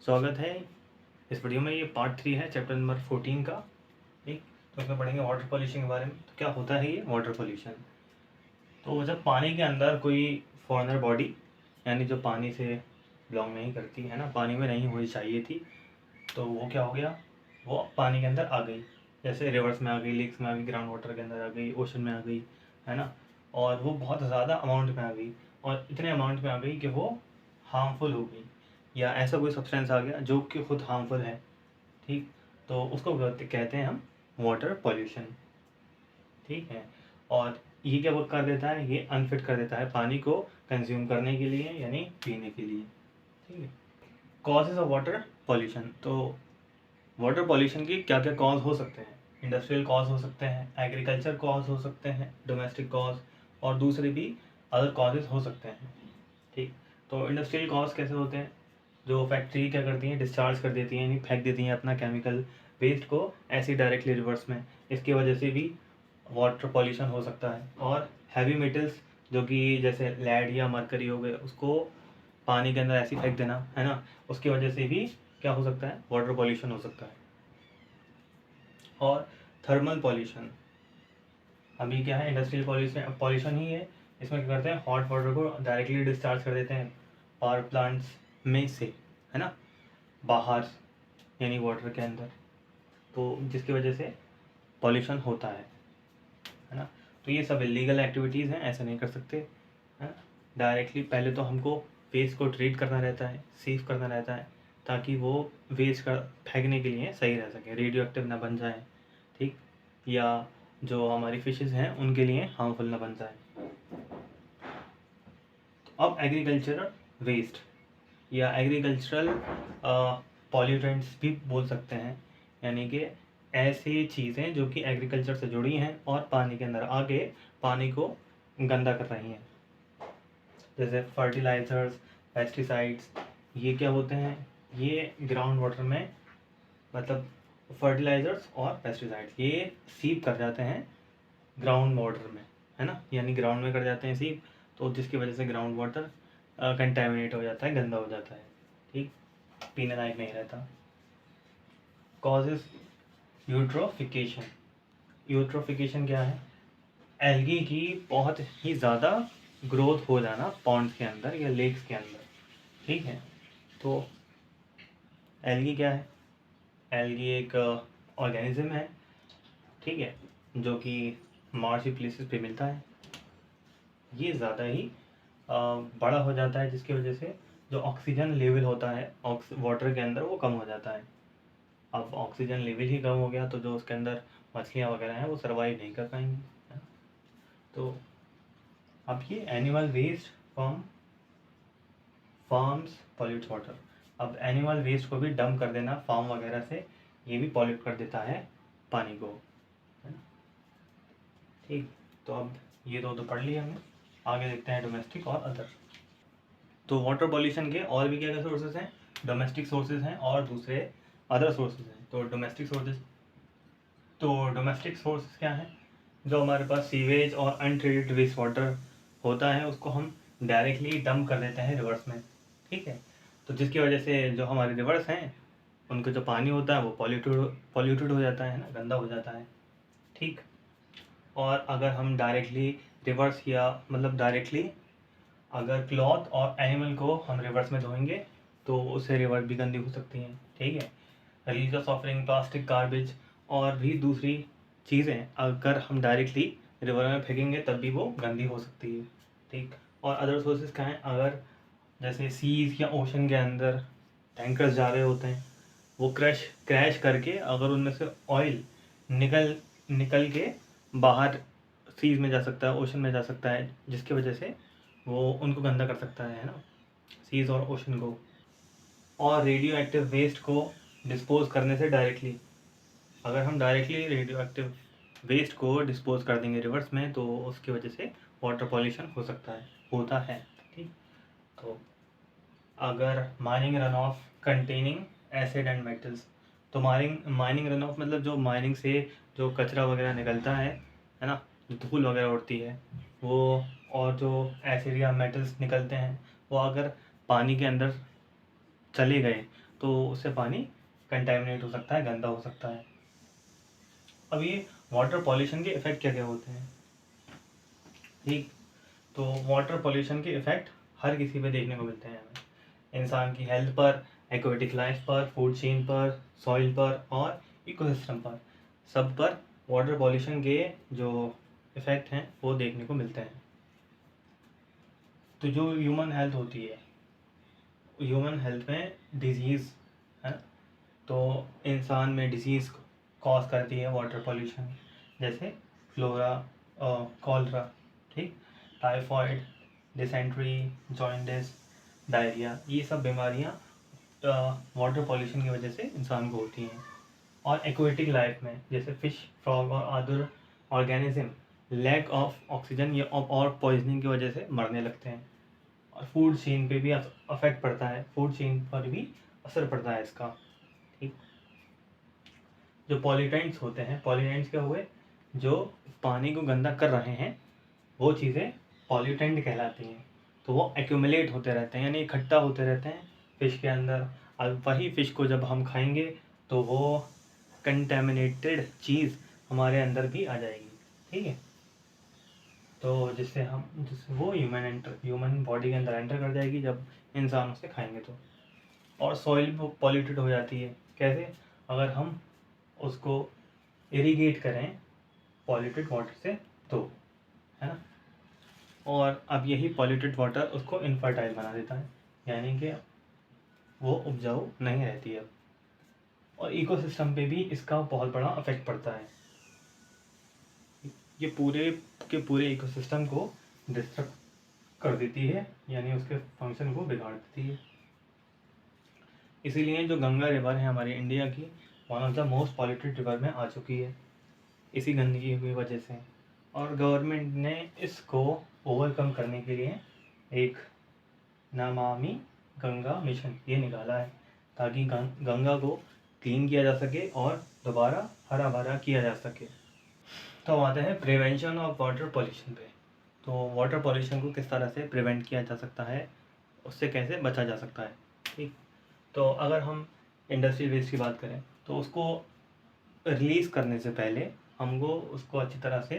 स्वागत है इस वीडियो में। ये पार्ट 3 है चैप्टर नंबर 14 का। ठीक, तो इसमें पढ़ेंगे वाटर पॉल्यूशन के बारे में। तो क्या होता है ये वाटर पॉल्यूशन? तो जब पानी के अंदर कोई फॉरेनर बॉडी, यानी जो पानी से बिलोंग नहीं करती है ना, पानी में नहीं होनी चाहिए थी, तो वो क्या हो गया, वो पानी के अंदर आ गई। जैसे रिवर्स में आ गई, लेक्स में आ गई, ग्राउंड वाटर के अंदर आ गई, ओशन में आ गई, है ना। और वो बहुत ज़्यादा अमाउंट में आ गई, और इतने अमाउंट में आ गई कि वो हार्मफुल हो गई, या ऐसा कोई सब्सटेंस आ गया जो कि खुद हार्मफुल है। ठीक, तो उसको कहते हैं हम वाटर पॉल्यूशन। ठीक है, और ये क्या वर्क कर देता है, ये अनफिट कर देता है पानी को कंज्यूम करने के लिए, यानी पीने के लिए। ठीक है, कॉजेज ऑफ वाटर पॉल्यूशन। तो वाटर पॉल्यूशन के क्या क्या कॉज हो सकते हैं? इंडस्ट्रियल कॉज हो सकते हैं, एग्रीकल्चर कॉज हो सकते हैं, डोमेस्टिक कॉज, और दूसरे भी अदर कॉजेज हो सकते हैं। ठीक, तो इंडस्ट्रियल कॉज कैसे होते हैं? जो फैक्ट्री क्या करती हैं, डिस्चार्ज कर देती हैं, यानी फेंक देती हैं अपना केमिकल वेस्ट को ऐसे डायरेक्टली रिवर्स में। इसकी वजह से भी वाटर पॉल्यूशन हो सकता है। और हैवी मेटल्स, जो कि जैसे लेड या मरकरी हो गए, उसको पानी के अंदर ऐसे फेंक देना, है ना, उसकी वजह से भी क्या हो सकता है, वाटर पॉल्यूशन हो सकता है। और थर्मल पॉल्यूशन, अभी क्या है, इंडस्ट्रियल पॉल्यूशन पॉल्यूशन ही है। इसमें क्या करते हैं, हॉट वाटर को डायरेक्टली डिस्चार्ज कर देते हैं पावर प्लांट्स में से, है ना, बाहर, यानी वाटर के अंदर, तो जिसकी वजह से पॉल्यूशन होता है ना। तो ये सब इलीगल एक्टिविटीज़ हैं, ऐसा नहीं कर सकते, है ना। डायरेक्टली पहले तो हमको वेस्ट को ट्रीट करना रहता है, सेफ करना रहता है, ताकि वो वेस्ट का फेंकने के लिए सही रह सके, रेडियो एक्टिव ना बन जाए। ठीक, या जो हमारी फिशेस हैं उनके लिए हार्मफुल ना बन जाए। अब एग्रीकल्चरल वेस्ट या एग्रीकल्चरल पॉल्यूटेंट्स भी बोल सकते हैं, यानी कि ऐसी चीज़ें जो कि एग्रीकल्चर से जुड़ी हैं और पानी के अंदर आके पानी को गंदा कर रही हैं, जैसे फर्टिलाइजर्स, पेस्टिसाइड्स। ये क्या होते हैं, ये ग्राउंड वाटर में, मतलब फर्टिलाइजर्स और पेस्टिसाइड्स ये सीप कर जाते हैं ग्राउंड वाटर में, है ना, यानी ग्राउंड में कर जाते हैं सीप, तो जिसकी वजह से ग्राउंड वाटर कंटेमिनेट हो जाता है, गंदा हो जाता है। ठीक, पीने लायक नहीं रहता। Causes eutrophication. यूट्रोफिकेशन क्या है? एल्गी की बहुत ही ज़्यादा ग्रोथ हो जाना पॉन्ड्स के अंदर या लेक्स के अंदर। ठीक है, तो एल्गी क्या है? एल्गी एक ऑर्गेनिज्म है, ठीक है, जो कि मार्शी प्लेसेस पे मिलता है। ये ज़्यादा ही बड़ा हो जाता है, जिसकी वजह से जो ऑक्सीजन लेवल होता है वाटर के अंदर वो कम हो जाता है। अब ऑक्सीजन लेवल ही कम हो गया तो जो उसके अंदर मछलियाँ वगैरह हैं वो सर्वाइव नहीं कर पाएंगी, है ना? तो अब ये animal waste from farms pollute water. अब एनिमल वेस्ट को भी डंप कर देना फार्म वगैरह से, ये भी पॉल्यूट कर देता है पानी को, है ना। ठीक, तो अब ये दो तो पढ़ लिया हमने, आगे देखते हैं डोमेस्टिक और अदर। तो वाटर पॉल्यूशन के और भी क्या क्या सोर्सेज हैं? डोमेस्टिक सोर्सेज हैं और दूसरे अदर सोर्सेज हैं। तो डोमेस्टिक सोर्सेज क्या हैं? जो हमारे पास सीवेज और अनट्रीटेड वेस्ट वाटर होता है, उसको हम डायरेक्टली डंप कर देते हैं रिवर्स में। ठीक है, तो जिसकी वजह से जो हमारे रिवर्स हैं उनका जो पानी होता है वो पॉल्यूटेड हो जाता है ना, गंदा हो जाता है। ठीक, और अगर हम डायरेक्टली रिवर्स, या मतलब डायरेक्टली अगर क्लॉथ और एनिमल को हम रिवर्स में धोएंगे तो उससे रिवर भी गंदी हो सकती हैं। ठीक है, रिलीज ऑफरिंग, प्लास्टिक, गार्बेज और भी दूसरी चीज़ें अगर हम डायरेक्टली रिवर में फेंकेंगे तब भी वो गंदी हो सकती है। ठीक, और अदर सोर्सेज क्या हैं? अगर जैसे सीज या ओशन के अंदर टैंकर्स जा रहे होते हैं, वो क्रैश करके अगर उनमें से ऑयल निकल निकल के बाहर सीज में जा सकता है, ओशन में जा सकता है, जिसकी वजह से वो उनको गंदा कर सकता है ना, सीज और ओशन को। और रेडियो एक्टिव वेस्ट को डिस्पोज करने से डायरेक्टली, अगर हम डायरेक्टली रेडियो एक्टिव वेस्ट को डिस्पोज कर देंगे रिवर्स में तो उसकी वजह से वाटर पॉल्यूशन हो सकता है, होता है। ठीक, तो अगर mining run of containing acid and metals, तो माइनिंग रन ऑफ मतलब जो माइनिंग से जो कचरा वगैरह निकलता है ना, जो धूल वगैरह उड़ती है वो, और जो एसिड या मेटल्स निकलते हैं वो अगर पानी के अंदर चले गए तो उससे पानी कंटेमिनेट हो सकता है, गंदा हो सकता है। अब ये वाटर पॉल्यूशन के इफ़ेक्ट क्या क्या होते हैं, ठीक। तो वाटर पॉल्यूशन के इफ़ेक्ट हर किसी पे देखने को मिलते हैं हमें, इंसान की हेल्थ पर, एक्वेटिक लाइफ पर, फूड चेन पर, सॉइल पर और इकोसिस्टम पर, सब पर वाटर पॉल्यूशन के जो इफ़ेक्ट हैं वो देखने को मिलते हैं। तो जो ह्यूमन हेल्थ होती है, ह्यूमन हेल्थ में डिजीज़ है, तो इंसान में डिजीज़ कॉज करती है वाटर पॉल्यूशन, जैसे फ्लोरा, कॉलरा, ठीक, टाइफॉइड, डिसेंट्री, जॉइंटिस, डायरिया, ये सब बीमारियाँ वाटर पॉल्यूशन की वजह से इंसान को होती हैं। और एक्वेटिक लाइफ में जैसे फिश, फ्रॉग और other organism lack of oxygen या और पॉइजनिंग की वजह से मरने लगते हैं। और फूड चेन पे भी अफेक्ट पड़ता है, फूड चेन पर भी असर पड़ता है इसका, ठीक। जो पॉल्यूटेंट्स होते हैं, पॉल्यूटेंट्स क्या हुए, जो पानी को गंदा कर रहे हैं, वो चीज़ें पॉल्यूटेंट कहलाती हैं। तो वो एक्यूमुलेट होते रहते हैं, यानी इकट्ठा होते रहते हैं फ़िश के अंदर, और वही फ़िश को जब हम खाएंगे तो वो कंटेमिनेटेड चीज़ हमारे अंदर भी आ जाएगी, ठीक है। तो जिससे वो ह्यूमन बॉडी के अंदर एंटर कर जाएगी जब इंसान उसे खाएंगे तो। और सॉइल पॉल्यूटेड हो जाती है, कैसे, अगर हम उसको इरिगेट करें पॉल्यूटेड वाटर से तो, है ना। और अब यही पॉल्यूटेड वाटर उसको इनफर्टाइल बना देता है, यानी कि वो उपजाऊ नहीं रहती है। और इकोसिस्टम पे भी इसका बहुत बड़ा इफेक्ट पड़ता है, ये पूरे के पूरे इकोसिस्टम को डिस्टर्ब कर देती है, यानी उसके फंक्शन को बिगाड़ देती है। इसीलिए जो गंगा रिवर है हमारी इंडिया की, one of the most polluted river में आ चुकी है, इसी गंदगी की वजह से। और गवर्नमेंट ने इसको ओवरकम करने के लिए एक नमामि गंगा मिशन ये निकाला है, ताकि गंगा को क्लीन किया जा सके और दोबारा हरा भरा किया जा सके। तो आते हैं प्रिवेंशन ऑफ वाटर पॉल्यूशन पे। तो वाटर पॉल्यूशन को किस तरह से प्रिवेंट किया जा सकता है, उससे कैसे बचा जा सकता है, ठीक। तो अगर हम इंडस्ट्रियल वेस्ट की बात करें तो उसको रिलीज़ करने से पहले हमको उसको अच्छी तरह से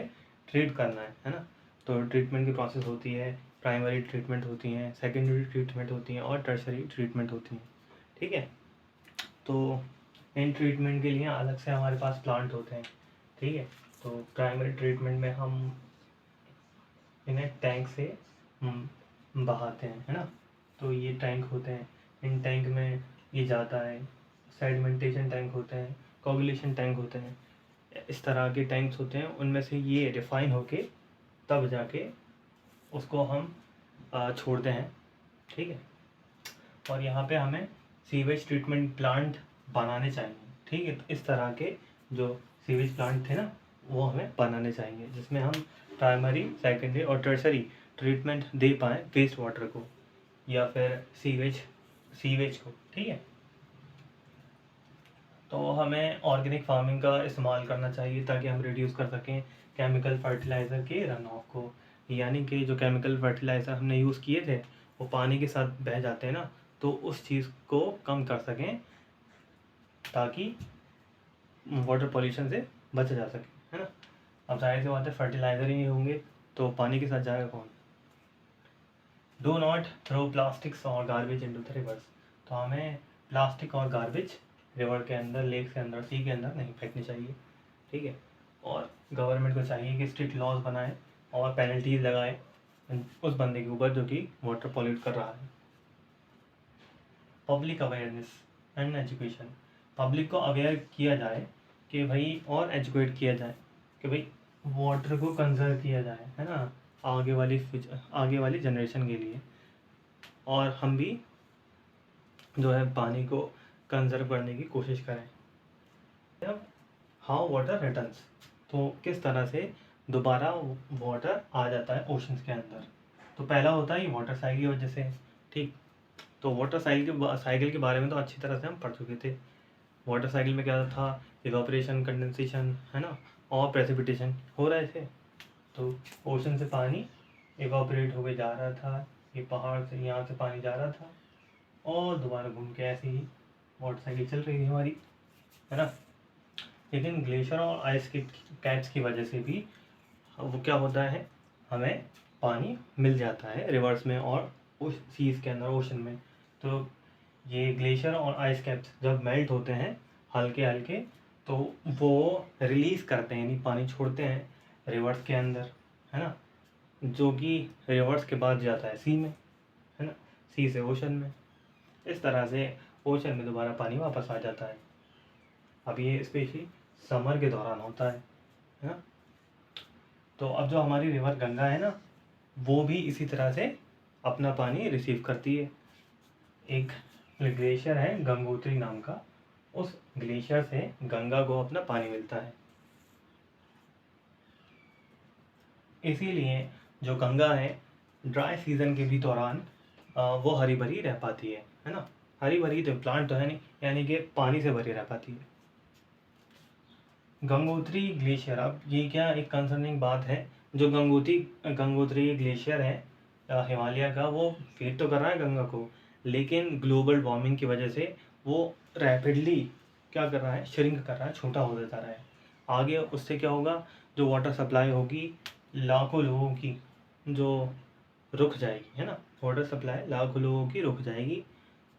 ट्रीट करना है ना। तो ट्रीटमेंट की प्रोसेस होती है, प्राइमरी ट्रीटमेंट होती हैं, सेकेंडरी ट्रीटमेंट होती हैं और टर्शरी ट्रीटमेंट होती हैं, ठीक है। तो इन ट्रीटमेंट के लिए अलग से हमारे पास प्लांट होते हैं, ठीक है। तो प्राइमरी ट्रीटमेंट में हम इन्हें टैंक से बहाते हैं, है ना। तो ये टैंक होते हैं, इन टैंक में ये जाता है, सेडिमेंटेशन टैंक होते हैं, कोगुलेशन टैंक होते हैं, इस तरह के टैंक्स होते हैं, उनमें से ये रिफाइन होके तब जाके उसको हम छोड़ते हैं, ठीक है। और यहाँ पे हमें सीवेज ट्रीटमेंट प्लांट बनाने चाहिए, ठीक है। तो इस तरह के जो सीवेज प्लांट थे ना, वो हमें बनाने चाहिए, जिसमें हम प्राइमरी, सेकेंडरी और टर्सरी ट्रीटमेंट दे पाएँ वेस्ट वाटर को या फिर सीवेज को, ठीक है। तो हमें ऑर्गेनिक फार्मिंग का इस्तेमाल करना चाहिए ताकि हम रिड्यूस कर सकें केमिकल फर्टिलाइज़र के रन ऑफ को, यानी कि जो केमिकल फर्टिलाइज़र हमने यूज़ किए थे वो पानी के साथ बह जाते हैं ना, तो उस चीज़ को कम कर सकें ताकि वाटर पॉल्यूशन से बचा जा सके, है ना। अब जाहिर सी बात है फर्टिलाइज़र ही नहीं होंगे तो पानी के साथ जाएगा कौन। डू नॉट थ्रो प्लास्टिक्स और गार्बेज इनटू द रिवर्स। तो हमें प्लास्टिक और गार्बेज रिवर के अंदर, लेक के अंदर, सी के अंदर नहीं फेंकनी चाहिए, ठीक है। और गवर्नमेंट को चाहिए कि स्ट्रिक्ट लॉज बनाए और पेनल्टीज लगाए उस बंदे के ऊपर जो कि वाटर पॉल्यूट कर रहा है। Public awareness and education, public को अवेयर किया जाए कि भाई, और एजुकेट किया जाए कि भाई वाटर को कंजर्व किया जाए, है ना, आगे वाली जनरेशन के लिए। और हम भी जो है पानी को कंजर्व करने की कोशिश करें। अब हाउ वाटर रिटर्न्स, तो किस तरह से दोबारा वाटर आ जाता है ओशंस के अंदर। तो पहला होता है ये वाटर साइकिल की वजह से, ठीक। तो वाटर साइकिल के बारे में तो अच्छी तरह से हम पढ़ चुके थे। वाटर साइकिल में क्या था, इवापोरेशन, कंडेंसेशन, है ना, और प्रेसिपिटेशन हो रहे थे। तो ओशन से पानी इवापोरेट होके जा रहा था, ये पहाड़ से यहाँ से पानी जा रहा था और दोबारा घूम के ऐसे ही मोटरसाइकिल चल रही थी हमारी, है ना। लेकिन ग्लेशियर और आइस की कैप्स की वजह से भी वो क्या होता है, हमें पानी मिल जाता है रिवर्स में और उस सीज़ के अंदर, ओशन में। तो ये ग्लेशियर और आइस कैप्स जब मेल्ट होते हैं हल्के हल्के, तो वो रिलीज़ करते हैं, यानी पानी छोड़ते हैं रिवर्स के अंदर, है ना, जो कि रिवर्स के बाद जाता है सी में, है ना, सी से ओशन में। इस तरह से ओशन में दोबारा पानी वापस आ जाता है। अब ये स्पेशली समर के दौरान होता है ना। तो अब जो हमारी रिवर गंगा है ना, वो भी इसी तरह से अपना पानी रिसीव करती है। एक ग्लेशियर है गंगोत्री नाम का, उस ग्लेशियर से गंगा को अपना पानी मिलता है। इसीलिए जो गंगा है ड्राई सीजन के भी दौरान वो हरी भरी रह पाती है ना। हरी भरी तो प्लांट तो है नहीं, यानी कि पानी से भरी रह पाती है। गंगोत्री ग्लेशियर, अब ये क्या एक कंसर्निंग बात है, जो गंगोत्री ग्लेशियर है हिमालय का, वो फीड तो कर रहा है गंगा को, लेकिन ग्लोबल वार्मिंग की वजह से वो रैपिडली क्या कर रहा है, श्रिंक कर रहा है, छोटा हो जाता रहा है। आगे उससे क्या होगा, जो वाटर सप्लाई होगी लाखों लोगों की, जो रुक जाएगी, है ना, वाटर सप्लाई लाखों लोगों की रुक जाएगी,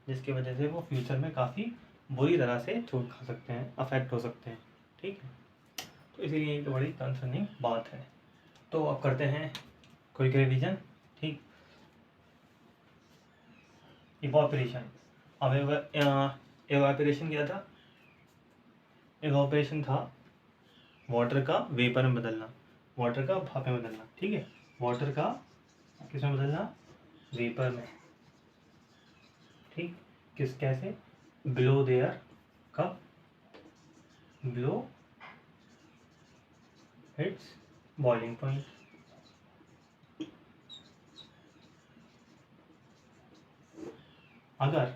जिसकी वजह से वो फ्यूचर में काफ़ी बुरी तरह से चोट खा सकते हैं, अफेक्ट हो सकते हैं। ठीक है, तो इसीलिए एक बड़ी कंसर्निंग बात है। तो अब करते हैं क्विक रिवीजन। ठीक, इवापोरेशन। अब इवापोरेशन क्या था, इवापोरेशन था वाटर का वेपर में बदलना, वाटर का भाप में बदलना। ठीक है, वाटर का किस में बदलना, वेपर में। ठीक, कैसे, बिलो देयर, कब, बिलो इट्स बॉइलिंग पॉइंट। अगर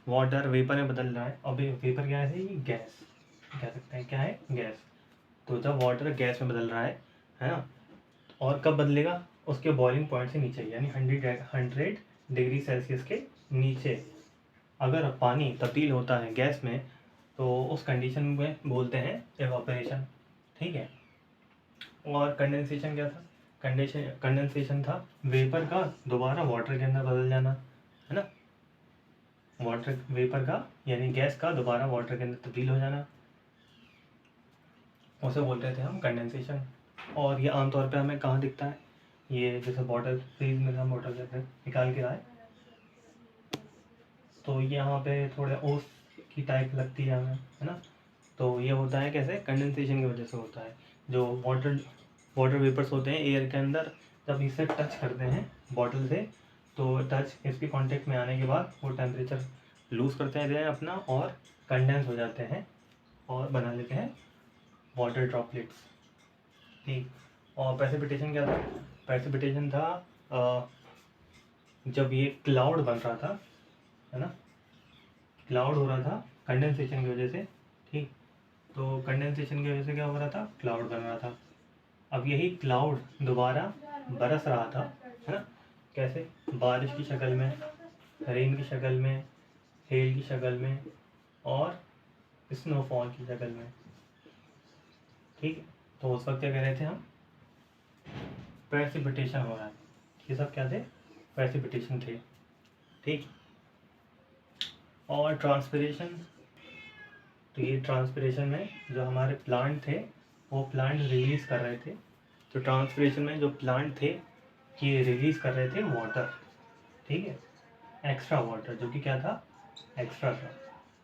वाटर वेपर में बदल रहा है, अब वेपर क्या है, ये गैस कह सकते हैं, क्या है, गैस। तो जब वाटर गैस में बदल रहा है ना, और कब बदलेगा, उसके बॉइलिंग पॉइंट से नीचे, यानी 100 डिग्री सेल्सियस के नीचे अगर पानी तब्दील होता है गैस में, तो उस कंडीशन में बोलते हैं एवापोरेशन। ठीक है, और कंडेंसेशन क्या था, कंडेंसेशन था वेपर का दोबारा वाटर के अंदर बदल जाना, है ना, वाटर वेपर का यानी गैस का दोबारा वाटर के अंदर तब्दील हो जाना, उसे बोलते थे हम कंडेंसेशन। और ये आमतौर पे हमें कहाँ दिखता है, ये जैसे बॉटल, फ्रीज में हम बॉटल जैसे निकाल के लाए, तो यहाँ पे थोड़े ओस की टाइप लगती है हमें, है ना। तो ये होता है कैसे, कंडेंसेशन की वजह से होता है। जो वाटर वेपर्स होते हैं एयर के अंदर, जब इसे टच करते हैं बॉटल से, तो टच इसके कांटेक्ट में आने के बाद वो टेम्परेचर लूज़ करते हैं अपना, और कंडेंस हो जाते हैं और बना लेते हैं वाटर ड्रॉपलेट्स। ठीक, और प्रेसिपिटेशन क्या था, प्रेसिपिटेशन था जब ये क्लाउड बन रहा था, है ना, क्लाउड हो रहा था कंडेंसेशन की वजह से। ठीक, तो कंडेंसेशन की वजह से क्या हो रहा था, क्लाउड बन रहा था। अब यही क्लाउड दोबारा बरस रहा था, है ना, कैसे, बारिश की शक्ल में, रेन की शक्ल में, हेल की शक्ल में, और स्नोफॉल की शक्ल में। ठीक, तो उस वक्त क्या कह रहे थे हम, प्रेसिपिटेशन हो रहा है, ये सब क्या थे, प्रेसिपिटेशन थे। ठीक, और ट्रांसपिरेशन, तो ये ट्रांसपिरेशन में जो हमारे प्लांट थे वो प्लांट रिलीज़ कर रहे थे। तो ट्रांसपिरेशन में जो प्लांट थे ये रिलीज़ कर रहे थे वाटर। ठीक है, एक्स्ट्रा वाटर, जो कि क्या था, एक्स्ट्रा था,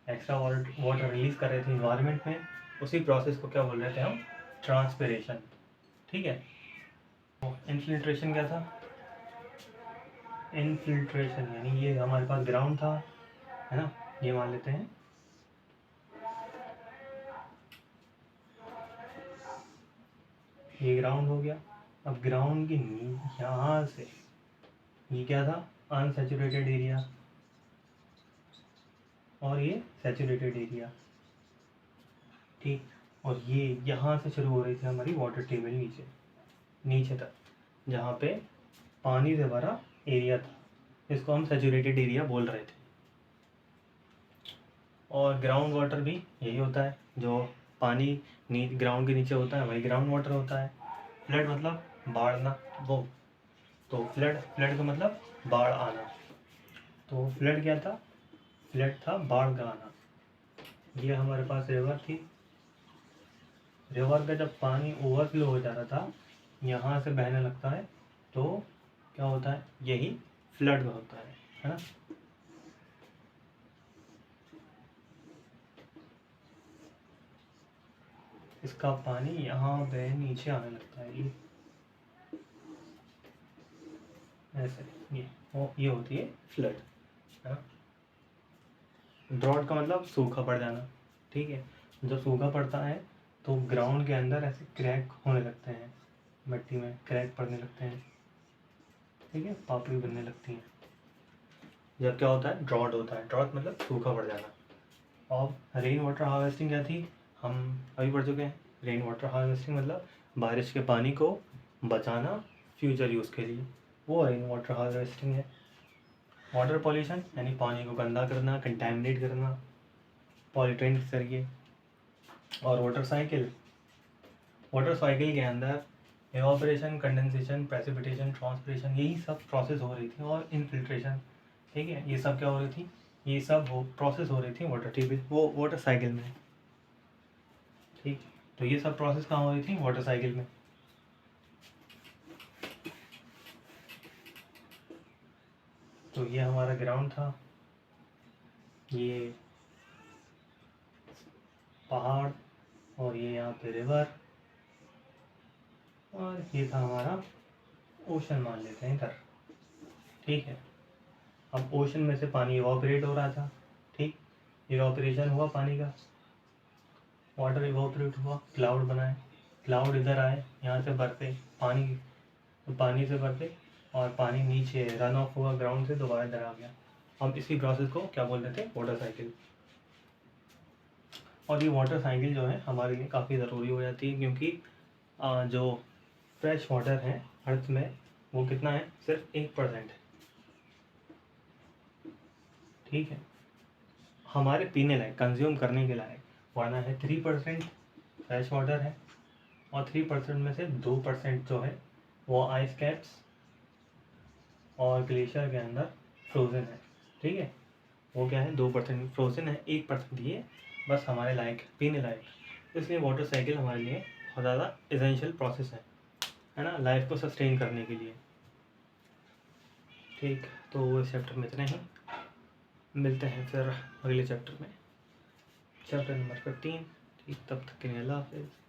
एक्स्ट्रा वाटर रिलीज़ कर रहे थे इन्वायरमेंट में। उसी प्रोसेस को क्या बोल रहे थे हम, ट्रांसपिरेशन। ठीक है, इनफिल्ट्रेशन क्या था, इनफिल्ट्रेशन यानी ये हमारे पास ग्राउंड था, है ना, ये मान लेते हैं, ये ग्राउंड हो गया। अब ग्राउंड की यहाँ से ये क्या था, अनसैचुरेटेड एरिया, और ये सैचुरेटेड एरिया। ठीक, और ये यहाँ से शुरू हो रही थी हमारी वाटर टेबल नीचे नीचे तक, जहाँ पे पानी से भरा एरिया था, इसको हम सैचुरेटेड एरिया बोल रहे थे। और ग्राउंड वाटर भी यही होता है, जो पानी ग्राउंड के नीचे होता है वही ग्राउंड वाटर होता है। फ्लड मतलब बाढ़ना, वो तो फ्लड का मतलब बाढ़ आना। तो फ्लड क्या था? फ्लड था बाढ़ का आना। ये हमारे पास रिवर थी, रिवर का जब पानी ओवरफ्लो हो जाता था, यहाँ से बहने लगता है, तो क्या होता है? यही फ्लड होता है ना। इसका पानी यहाँ पे नीचे आने लगता है, ये ऐसे, ये होती है फ्लड, है ना। ड्रॉट का मतलब सूखा पड़ जाना, ठीक है। जब सूखा पड़ता है तो ग्राउंड के अंदर ऐसे क्रैक होने लगते हैं, मिट्टी में क्रैक पड़ने लगते हैं, ठीक है, पापड़ी बनने लगती हैं। जब क्या होता है? ड्रॉट होता है। ड्रॉट मतलब सूखा पड़ जाना। और रेन वाटर हार्वेस्टिंग क्या थी? हम अभी पढ़ चुके हैं। रेन वाटर हार्वेस्टिंग मतलब बारिश के पानी को बचाना फ्यूचर यूज़ के लिए, वो रेन वाटर हार्वेस्टिंग है। वाटर पॉल्यूशन यानी पानी को गंदा करना, कंटेमिनेट करना पॉल्यूटेंट के जरिए। और वाटर साइकिल के अंदर एवापोरेशन, कंडेंसेशन, प्रेसिपिटेशन, ट्रांसपिरेशन, यही सब प्रोसेस हो रही थी, और इनफिल्ट्रेशन, ठीक है, ये सब क्या हो रही थी? ये सब प्रोसेस हो रही थी वाटर टेबल, वो वाटर साइकिल में, ठीक। तो ये सब प्रोसेस कहाँ हो रही थी? वाटर साइकिल में। तो ये हमारा ग्राउंड था, ये पहाड़, और ये यहाँ पे रिवर, और ये था हमारा ओशन, मान लेते हैं इधर, ठीक है। अब ओशन में से पानी इवापोरेट हो रहा था, ठीक, इवापोरेशन हुआ पानी का, वाटर इवापोरेट हुआ, क्लाउड बनाए, क्लाउड इधर आए, यहाँ से बरसे पानी, तो पानी से बरसे और पानी नीचे रन ऑफ हुआ ग्राउंड से, दोबारा इधर आ गया। हम इसी प्रोसेस को क्या बोल रहे थे? Water cycle. और ये वाटर साइकिल जो है हमारे लिए काफ़ी ज़रूरी हो जाती है, क्योंकि जो फ्रेश वाटर है अर्थ में, वो कितना है? सिर्फ 1% है, ठीक है, हमारे पीने लायक, कंज्यूम करने के लायक, वरना है 3% फ्रेश वाटर है, और 3% में से 2% जो है वो आइस कैप्स और ग्लेशियर के अंदर फ्रोज़न है, ठीक है। वो क्या है? 2% फ्रोज़न है, 1% ये बस हमारे लायक, पीने लायक। इसलिए वाटर साइकिल हमारे लिए बहुत ज़्यादा एसेंशियल प्रोसेस है ना, लाइफ को सस्टेन करने के लिए, ठीक। तो इस चैप्टर में इतना ही, मिलते हैं फिर अगले चैप्टर में, चैप्टर नंबर 15, ठीक। तब तक के लिए अल्लाह हाफिज़।